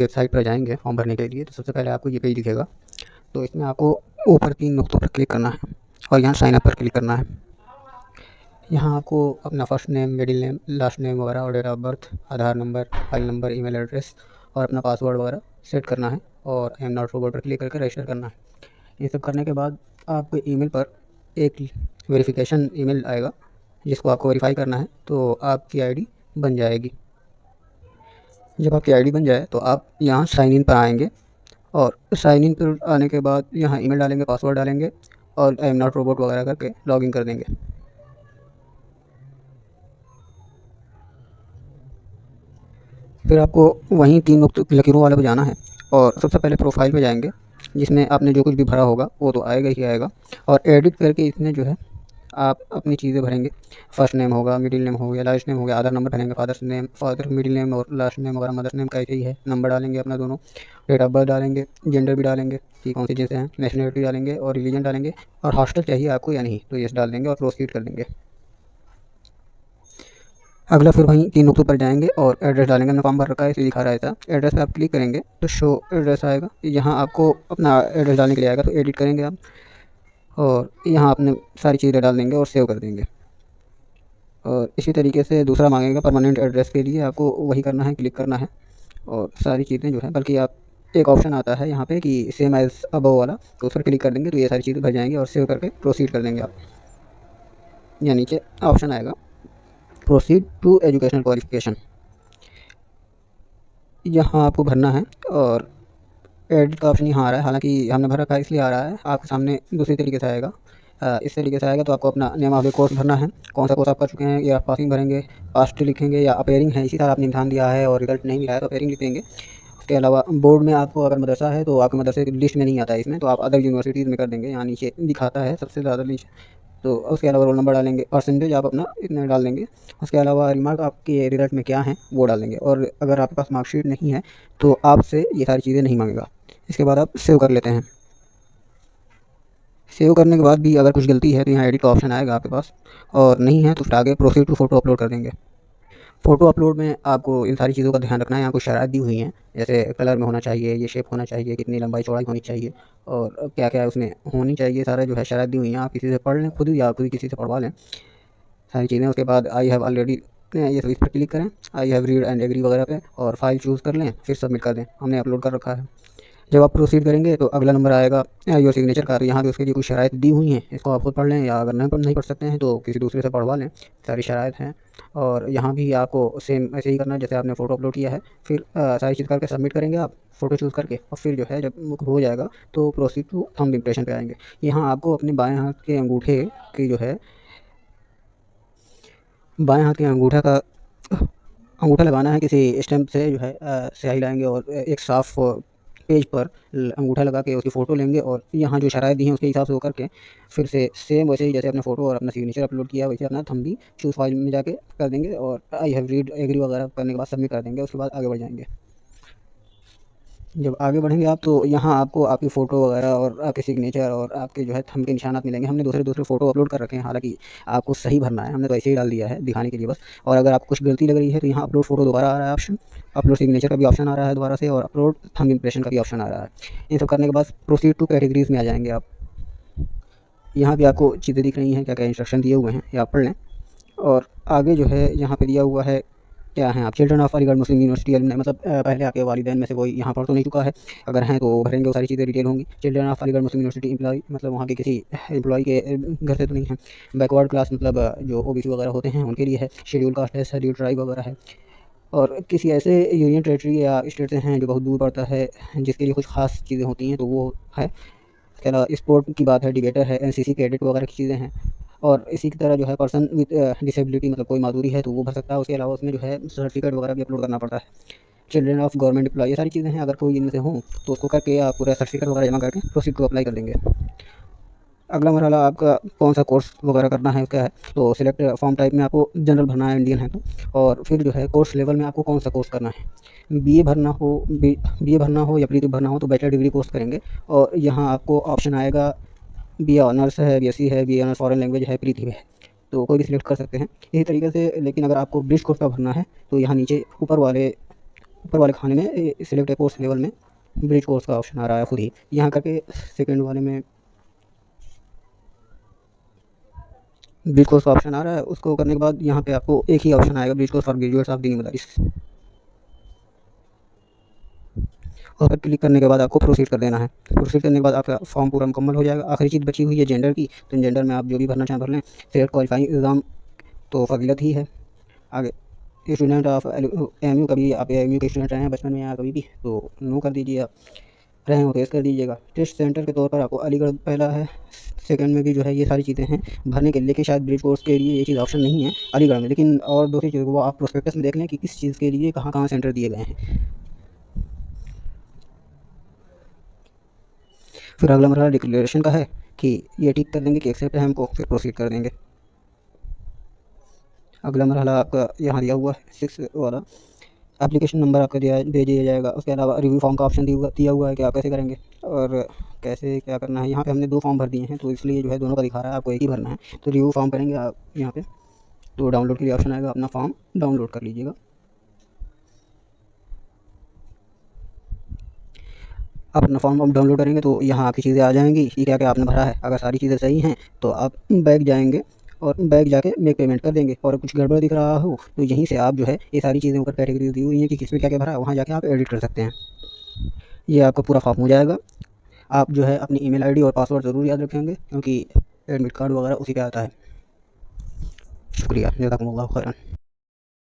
Website पर जाएंगे form भरने के लिए तो सबसे पहले आपको ये पेज दिखेगा। तो इसमें आपको ऊपर 3 नुक्तों पर क्लिक करना है और यहाँ साइन अप पर क्लिक करना है। यहाँ आपको अपना first name, middle name, last name वगैरह और date of birth, Aadhaar number, file number, email address और अपना पासवर्ड वगैरह सेट करना है और आई एम नॉट रोबोट पर क्लिक करके रजिस्टर करना है। ये सब करने के बाद आपको ईमेल पर एक वेरिफिकेशन ईमेल आएगा जिसको आपको वेरीफाई करना है, तो आपकी आईडी बन जाएगी। जब आपकी आईडी बन जाए तो आप यहाँ साइन इन पर आएंगे और साइन इन पर आने के बाद यहाँ ईमेल डालेंगे, पासवर्ड डालेंगे और आई एम नॉट रोबोट वगैरह करके लॉगिन कर देंगे। फिर आपको वहीं 3 लकीरों वाले पे जाना है और सबसे पहले प्रोफाइल पे जाएंगे जिसमें आपने जो कुछ भी भरा होगा वो तो आएगा ही आएगा, और एडिट करके इसमें जो है आप अपनी चीज़ें भरेंगे। फर्स्ट नेम होगा, मिडिल नेम हो गया, लास्ट नेम हो गया, आधार नंबर भरेंगे, father's name, father middle name और लास्ट नेम वगैरह, मदर्स नेम का ऐसे ही है, नंबर डालेंगे अपना दोनों, डेट ऑफ बर्थ डालेंगे, जेंडर भी डालेंगे कि कौन सी जिनसे हैं, नेशनलिटी डालेंगे और रिलीजन डालेंगे और हॉस्टल चाहिए आपको या नहीं तो यस डाल देंगे और प्रोसीड कर देंगे। अगला फिर वहीं 3 नुक्तों पर जाएंगे और एड्रेस डालेंगे। हमने फॉर्म भर रखा है इसलिए दिखा रहा था। एड्रेस पे आप क्लिक करेंगे तो शो एड्रेस आएगा, यहाँ आपको अपना एड्रेस डालने के लिए आएगा, तो एडिट करेंगे आप और यहाँ अपने सारी चीज़ें डाल देंगे और सेव कर देंगे। और इसी तरीके से दूसरा मांगेगा परमानेंट एड्रेस के लिए, आपको वही करना है, क्लिक करना है और सारी चीज़ें जो है, बल्कि आप एक ऑप्शन आता है यहाँ पे कि सेम एज़ अबव वाला, तो उस पर क्लिक कर देंगे तो ये सारी चीज़ें भर जाएंगी और सेव करके प्रोसीड कर देंगे आप। या नीचे ऑप्शन आएगा प्रोसीड टू एजुकेशनल क्वालिफिकेशन, यहाँ आपको भरना है और एडिट का ऑप्शन यहाँ आ रहा है, हालांकि हमने भर रखा है इसलिए आ रहा है, आपके सामने दूसरी तरीके से आएगा। इस तरीके से आएगा तो आपको अपना नेम ऑफ द कोर्स भरना है, कौन सा कोर्स आप कर चुके हैं, या पासिंग भरेंगे, पास्ट लिखेंगे, या अपेयरिंग है, इसी तरह आपने इम्तहान दिया है और रिजल्ट नहीं मिला है तो अपेयरिंग लिख देंगे। उसके अलावा बोर्ड में आपको अगर मदरसा है तो आपके मदरसे की लिस्ट में नहीं आता है इसमें, तो आप अदर यूनिवर्सिटीज़ में कर देंगे, यहाँ नीचे दिखाता है सबसे ज़्यादा नीचे। तो उसके अलावा रोल नंबर डालेंगे, परसेंटेज आप अपना इतना डाल देंगे। उसके अलावा रिमार्क आपके रिजल्ट में क्या हैं वो डाल देंगे, और अगर आपके पास मार्कशीट नहीं है तो आपसे ये सारी चीज़ें नहीं मांगेगा। इसके बाद आप सेव कर लेते हैं। सेव करने के बाद भी अगर कुछ गलती है तो यहाँ एडिट का ऑप्शन आएगा आपके पास, और नहीं है तो फिर आगे प्रोसीड टू फ़ोटो अपलोड कर देंगे। फ़ोटो अपलोड में आपको इन सारी चीज़ों का ध्यान रखना है। यहाँ कुछ शराइत दी हुई हैं, जैसे कलर में होना चाहिए, ये शेप होना चाहिए, कितनी लंबाई चौड़ाई होनी चाहिए और क्या क्या उसमें होनी चाहिए, सारा जो है शराइत दी हुई हैं। आप किसी से पढ़ लें खुद, या खुद किसी से पढ़वा लें सारी चीज़ें। उसके बाद आई हैव ऑलरेडी, ये सब इस पर क्लिक करें, I have read and agree वगैरह पे, और फाइल चूज़ कर लें, फिर सबमिट कर दें। हमने अपलोड कर रखा है। जब आप प्रोसीड करेंगे तो अगला नंबर आएगा योर सिग्नेचर का, तो यहाँ पे उसके लिए कुछ शराइत दी हुई हैं, इसको आप खुद पढ़ लें, या अगर नहीं पढ़ सकते हैं तो किसी दूसरे से पढ़वा लें, सारी शराइत हैं। और यहाँ भी आपको सेम ऐसे ही करना है जैसे आपने फ़ोटो अपलोड किया है। फिर सारी चीज़ करके सबमिट करेंगे आप, फ़ोटो चूज़ करके, और फिर जो है जब हो जाएगा तो प्रोसीड टू थंब इम्प्रेशन पे आएंगे। यहाँ आपको अपने बाएं हाथ के अंगूठे की जो है, बाएं हाथ के अंगूठा लगाना है किसी स्टैम्प से, जो है स्याही लाएंगे और एक साफ़ पेज पर अंगूठा लगा के उसकी फ़ोटो लेंगे और यहाँ जो शराइत दी हैं उसके हिसाब से वो करके फिर से सेम वैसे ही जैसे अपने फ़ोटो और अपना सिग्नेचर अपलोड किया वैसे अपना थंब भी चूज़ फाइल में जाके कर देंगे, और आई हैव रीड एग्री वगैरह करने के बाद सबमिट कर देंगे। उसके बाद आगे बढ़ जाएंगे। जब आगे बढ़ेंगे आप तो यहाँ आपको आपकी फ़ोटो वगैरह और आपके सिग्नेचर और आपके जो है थंब के निशानात मिलेंगे। हमने दूसरे फ़ोटो अपलोड कर रखे हैं, हालांकि आपको सही भरना है, हमने तो ऐसे ही डाल दिया है दिखाने के लिए बस। और अगर आपको कुछ गलती लग रही है तो यहाँ अपलोड फ़ोटो दोबारा आ रहा है ऑप्शन, अपलोड सिग्नेचर का भी ऑप्शन आ रहा है दोबारा से, और अपलोड थंब इम्प्रेशन का भी ऑप्शन आ रहा है। इन सब करने के बाद प्रोसीड टू कैटेगरीज़ में आ जाएंगे आप। यहाँ भी आपको चीज़ें दिख रही हैं, क्या क्या इंस्ट्रक्शन दिए हुए हैं, ये आप पढ़ लें। और आगे जो है यहाँ पे दिया हुआ है क्या हैं आप, children of Aligarh Muslim university alumni, मतलब पहले आपके वालिदैन में से कोई यहाँ पढ़ तो नहीं चुका है, अगर हैं तो भरेंगे, वो सारी चीज़ें डिटेल होंगी। Children of Aligarh Muslim university employ, मतलब वहाँ के किसी एम्प्लॉय के घर से तो नहीं है। बैकवर्ड क्लास, मतलब जो ओबीसी वगैरह होते हैं उनके लिए है। शेड्यूल कास्ट है, शेड्यूल ट्राइब वगैरह है। और किसी ऐसे यूनियन टेरेटरी या स्टेट से हैं जो बहुत दूर पड़ता है, जिसके लिए कुछ खास चीज़ें होती हैं तो वो है। इसके अलावा स्पोर्ट की बात है, डिबेटर है, एनसीसी कैडेट वगैरह की चीज़ें हैं। और इसी की तरह जो है पर्सन विद डिसेबिलिटी, मतलब कोई माजूरी है तो वो भर सकता है। उसके अलावा उसमें जो है सर्टिफिकेट वगैरह भी अपलोड करना पड़ता है। चिल्ड्रन ऑफ गवर्नमेंट एम्प्लॉय, ये सारी चीज़ें हैं, अगर कोई इनमें से हों तो उसको करके आप पूरा सर्टिफिकेट वगैरह जमा करके प्रोसीड को अप्लाई कर देंगे। अगला मरहला आपका कौन सा कोर्स वगैरह करना है उसका है, तो सिलेक्ट फॉर्म टाइप में आपको जनरल भरना है, इंडियन है तो। और फिर जो है कोर्स लेवल में आपको कौन सा कोर्स करना है, बीए भरना हो या प्री भरना हो तो बैचलर डिग्री कोर्स करेंगे। और यहाँ आपको ऑप्शन आएगा बीए ऑनर्स है, बीएससी है, बीए ऑनर्स फॉरेन लैंग्वेज है, प्रीति है, तो कोई भी सिलेक्ट कर सकते हैं इसी तरीके से। लेकिन अगर आपको ब्रिज कोर्स का भरना है तो यहाँ नीचे ऊपर वाले ऊपर वाले खाने में सिलेक्ट ए कोर्स लेवल में ब्रिज कोर्स का ऑप्शन आ रहा है खुद ही। यहाँ करके सेकंड वाले में ब्रिज कोर्स का ऑप्शन आ रहा है। उसको करने के बाद यहाँ पे आपको एक ही ऑप्शन आएगा, bridge course for graduates of दीनी मदारिस। और पर क्लिक करने के बाद आपको प्रोसीड कर देना है। प्रोसीड करने के बाद आपका फॉर्म पूरा मुकम्मल हो जाएगा। आखिरी चीज़ बची हुई है जेंडर की, तो जेंडर में आप जो भी भरना चाहें भर लें। सेलेक्ट क्वालिफाइंग एग्ज़ाम तो फजीलत ही है। आगे स्टूडेंट ऑफ एम यू, कभी आप एम यू के स्टूडेंट रहे हैं बचपन में या कभी भी, तो नो कर दीजिए। आप रहे हो तो यस कर दीजिएगा। टेस्ट सेंटर के तौर पर आपको अलीगढ़ पहला है। सेकंड में भी जो है ये सारी चीज़ें हैं भरने के लिए, लेकिन शायद ब्रिज कोर्स के लिए ये चीज़ ऑप्शन नहीं है अलीगढ़ में। लेकिन और दूसरी चीज़ वो आप प्रोस्पेक्टस में देख लें कि किस चीज़ के लिए कहाँ कहाँ सेंटर दिए गए हैं। फिर अगला मरहला डिक्लेरेशन का है कि ये टिक कर देंगे कि एक्सेप्ट है हमको, फिर प्रोसीड कर देंगे। अगला मरहला आपका यहाँ दिया हुआ है 6 वाला, एप्लीकेशन नंबर आपका दे दिया जाएगा। उसके अलावा रिव्यू फॉर्म का ऑप्शन दिया हुआ है कि आप कैसे करेंगे और कैसे क्या करना है। यहाँ पे हमने 2 फॉर्म भर दिए हैं, तो इसलिए जो है दोनों का दिखा रहा है, आपको एक ही भरना है। तो रिव्यू फॉर्म करेंगे आप यहाँ पे, तो डाउनलोड के लिए ऑप्शन आएगा, अपना फॉर्म डाउनलोड कर लीजिएगा। आप अपना फॉर्म डाउनलोड करेंगे तो यहाँ आपकी चीज़ें आ जाएंगी कि क्या क्या आपने भरा है। अगर सारी चीज़ें सही हैं तो आप बैक जाएंगे और बैक जाके मेक पेमेंट कर देंगे। और कुछ गड़बड़ दिख रहा हो तो यहीं से आप जो है ये सारी चीज़ें ऊपर कैटेगरी दी हुई हैं कि किस में क्या क्या भरा है, वहाँ जाके आप एडिट कर सकते हैं। ये आपका पूरा फॉर्म हो जाएगा। आप जो है अपनी ईमेल आईडी और पासवर्ड ज़रूर याद रखेंगे, क्योंकि एडमिट कार्ड वगैरह उसी पे आता है। शुक्रिया, जज़ाकुमुल्लाह खैरन।